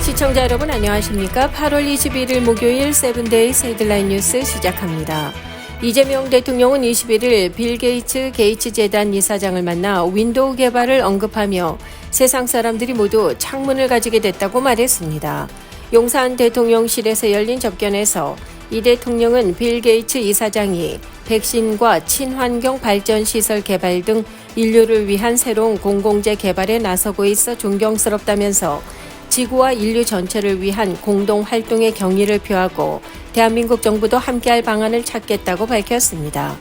시청자 여러분 안녕하십니까? 8월 21일 목요일 세븐데이스 헤드라인 뉴스 시작합니다. 이재명 대통령은 21일 빌 게이츠 재단 이사장을 만나 윈도우 개발을 언급하며 세상 사람들이 모두 창문을 가지게 됐다고 말했습니다. 용산 대통령실에서 열린 접견에서 이 대통령은 빌 게이츠 이사장이 백신과 친환경 발전시설 개발 등 인류를 위한 새로운 공공재 개발에 나서고 있어 존경스럽다면서 지구와 인류 전체를 위한 공동 활동의 경의를 표하고 대한민국 정부도 함께할 방안을 찾겠다고 밝혔습니다.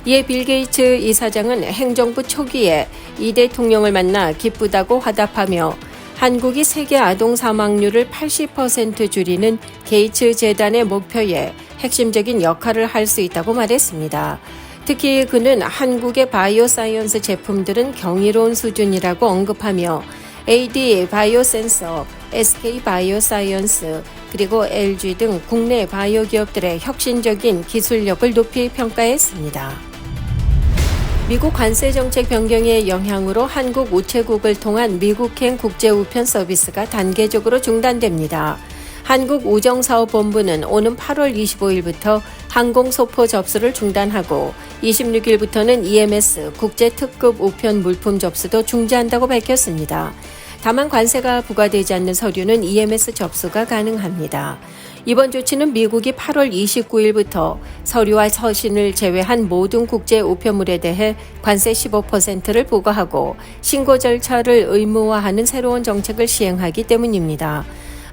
이에 빌 게이츠 이사장은 행정부 초기에 이 대통령을 만나 기쁘다고 화답하며 한국이 세계 아동 사망률을 80% 줄이는 게이츠 재단의 목표에 핵심적인 역할을 할 수 있다고 말했습니다. 특히 그는 한국의 바이오 사이언스 제품들은 경이로운 수준이라고 언급하며 AD 바이오센서, SK 바이오사이언스, 그리고 LG 등 국내 바이오 기업들의 혁신적인 기술력을 높이 평가했습니다. 미국 관세 정책 변경의 영향으로 한국 우체국을 통한 미국행 국제 우편 서비스가 단계적으로 중단됩니다. 한국우정사업본부는 오는 8월 25일부터 항공소포 접수를 중단하고 26일부터는 EMS 국제특급 우편 물품 접수도 중지한다고 밝혔습니다. 다만 관세가 부과되지 않는 서류는 EMS 접수가 가능합니다. 이번 조치는 미국이 8월 29일부터 서류와 서신을 제외한 모든 국제 우편물에 대해 관세 15%를 부과하고 신고 절차를 의무화하는 새로운 정책을 시행하기 때문입니다.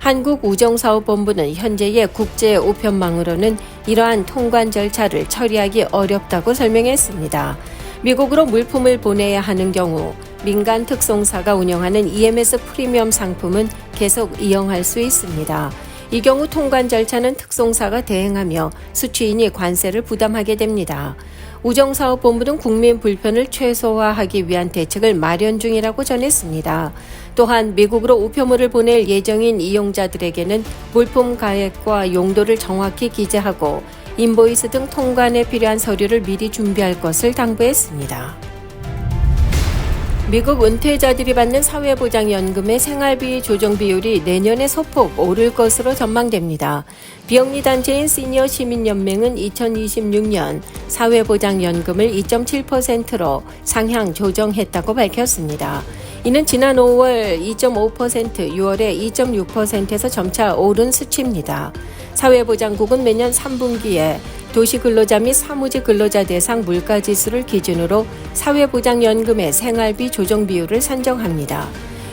한국우정사업본부는 현재의 국제 우편망으로는 이러한 통관 절차를 처리하기 어렵다고 설명했습니다. 미국으로 물품을 보내야 하는 경우 민간 특송사가 운영하는 EMS 프리미엄 상품은 계속 이용할 수 있습니다. 이 경우 통관 절차는 특송사가 대행하며 수취인이 관세를 부담하게 됩니다. 우정사업본부는 국민 불편을 최소화하기 위한 대책을 마련 중이라고 전했습니다. 또한 미국으로 우편물을 보낼 예정인 이용자들에게는 물품 가액과 용도를 정확히 기재하고 인보이스 등 통관에 필요한 서류를 미리 준비할 것을 당부했습니다. 미국 은퇴자들이 받는 사회보장연금의 생활비 조정 비율이 내년에 소폭 오를 것으로 전망됩니다. 비영리단체인 시니어 시민연맹은 2026년 사회보장연금을 2.7%로 상향 조정했다고 밝혔습니다. 이는 지난 5월 2.5%, 6월에 2.6%에서 점차 오른 수치입니다. 사회보장국은 매년 3분기에 도시근로자 및 사무직 근로자 대상 물가지수를 기준으로 사회보장연금의 생활비 조정 비율을 산정합니다.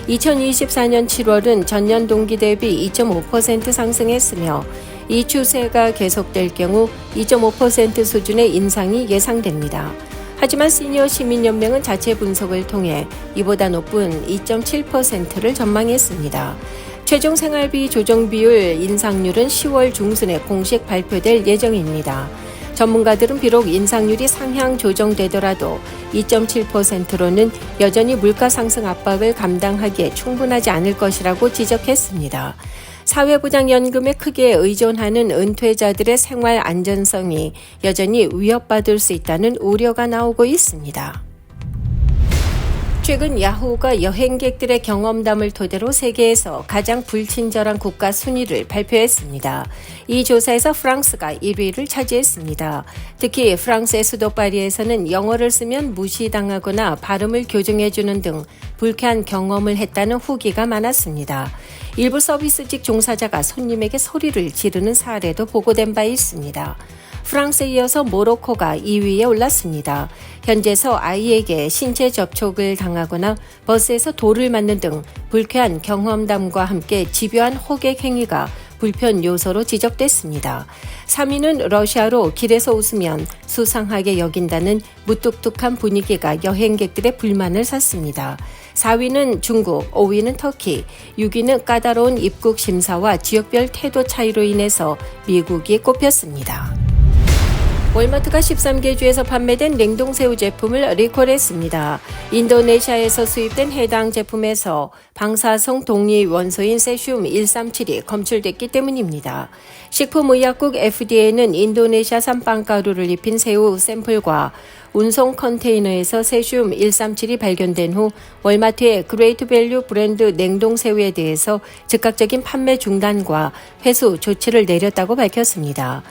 2024년 7월은 전년 동기 대비 2.5% 상승했으며 이 추세가 계속될 경우 2.5% 수준의 인상이 예상됩니다. 하지만 시니어 시민연맹은 자체 분석을 통해 이보다 높은 2.7%를 전망했습니다. 최종 생활비 조정 비율 인상률은 10월 중순에 공식 발표될 예정입니다. 전문가들은 비록 인상률이 상향 조정되더라도 2.7%로는 여전히 물가 상승 압박을 감당하기에 충분하지 않을 것이라고 지적했습니다. 사회보장연금에 크게 의존하는 은퇴자들의 생활 안전성이 여전히 위협받을 수 있다는 우려가 나오고 있습니다. 최근 야후가 여행객들의 경험담을 토대로 세계에서 가장 불친절한 국가 순위를 발표했습니다. 이 조사에서 프랑스가 1위를 차지했습니다. 특히 프랑스의 수도 파리에서는 영어를 쓰면 무시당하거나 발음을 교정해주는 등 불쾌한 경험을 했다는 후기가 많았습니다. 일부 서비스직 종사자가 손님에게 소리를 지르는 사례도 보고된 바 있습니다. 프랑스에 이어서 모로코가 2위에 올랐습니다. 현지에서 아이에게 신체 접촉을 당하거나 버스에서 돌을 맞는 등 불쾌한 경험담과 함께 집요한 호객 행위가 불편 요소로 지적됐습니다. 3위는 러시아로 길에서 웃으면 수상하게 여긴다는 무뚝뚝한 분위기가 여행객들의 불만을 샀습니다. 4위는 중국, 5위는 터키, 6위는 까다로운 입국 심사와 지역별 태도 차이로 인해서 미국이 꼽혔습니다. 월마트가 13개 주에서 판매된 냉동새우 제품을 리콜했습니다. 인도네시아에서 수입된 해당 제품에서 방사성 독립 원소인 세슘 137이 검출됐기 때문입니다. 식품의약국 FDA는 인도네시아산 빵가루를 입힌 새우 샘플과 운송 컨테이너에서 세슘 137이 발견된 후 월마트의 그레이트 밸류 브랜드 냉동새우에 대해서 즉각적인 판매 중단과 회수 조치를 내렸다고 밝혔습니다.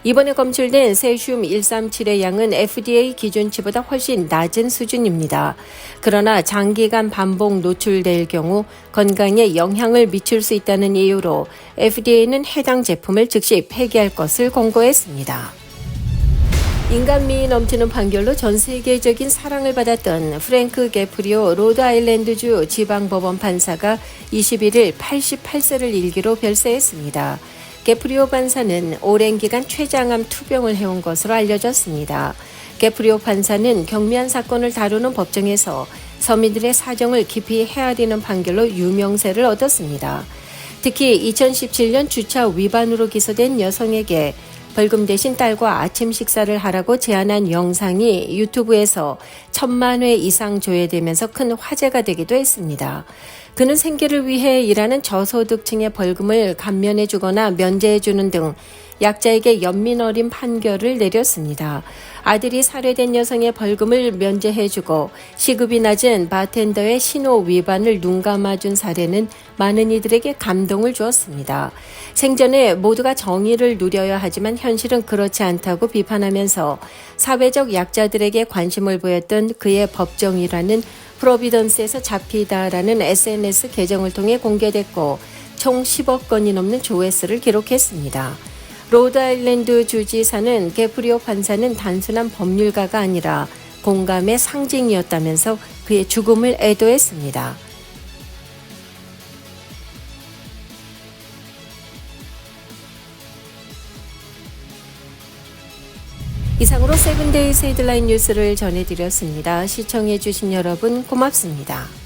이번에 검출된 세슘 137의 양은 FDA 기준치보다 훨씬 낮은 수준입니다. 그러나 장기간 반복 노출될 경우 건강에 영향을 미칠 수 있다는 이유로 FDA는 해당 제품을 즉시 폐기할 것을 권고했습니다. 인간미 넘치는 판결로 전 세계적인 사랑을 받았던 프랭크 게프리오 로드아일랜드주 지방법원 판사가 21일 88세를 일기로 별세했습니다. 게프리오 판사는 오랜 기간 췌장암 투병을 해온 것으로 알려졌습니다. 게프리오 판사는 경미한 사건을 다루는 법정에서 서민들의 사정을 깊이 헤아리는 판결로 유명세를 얻었습니다. 특히 2017년 주차 위반으로 기소된 여성에게 벌금 대신 딸과 아침 식사를 하라고 제안한 영상이 유튜브에서 1000만 회 이상 조회되면서 큰 화제가 되기도 했습니다. 그는 생계를 위해 일하는 저소득층의 벌금을 감면해 주거나 면제해 주는 등 약자에게 연민 어린 판결을 내렸습니다. 아들이 살해된 여성의 벌금을 면제해주고 시급이 낮은 바텐더의 신호 위반을 눈감아준 사례는 많은 이들에게 감동을 주었습니다. 생전에 모두가 정의를 누려야 하지만 현실은 그렇지 않다고 비판하면서 사회적 약자들에게 관심을 보였던 그의 법정이라는 프로비던스에서 잡히다라는 SNS 계정을 통해 공개됐고 총 10억 건이 넘는 조회수를 기록했습니다. 로드아일랜드 주지사는 게프리오 판사는 단순한 법률가가 아니라 공감의 상징이었다면서 그의 죽음을 애도했습니다. 이상으로 세븐데이즈 헤드라인 뉴스를 전해드렸습니다. 시청해주신 여러분 고맙습니다.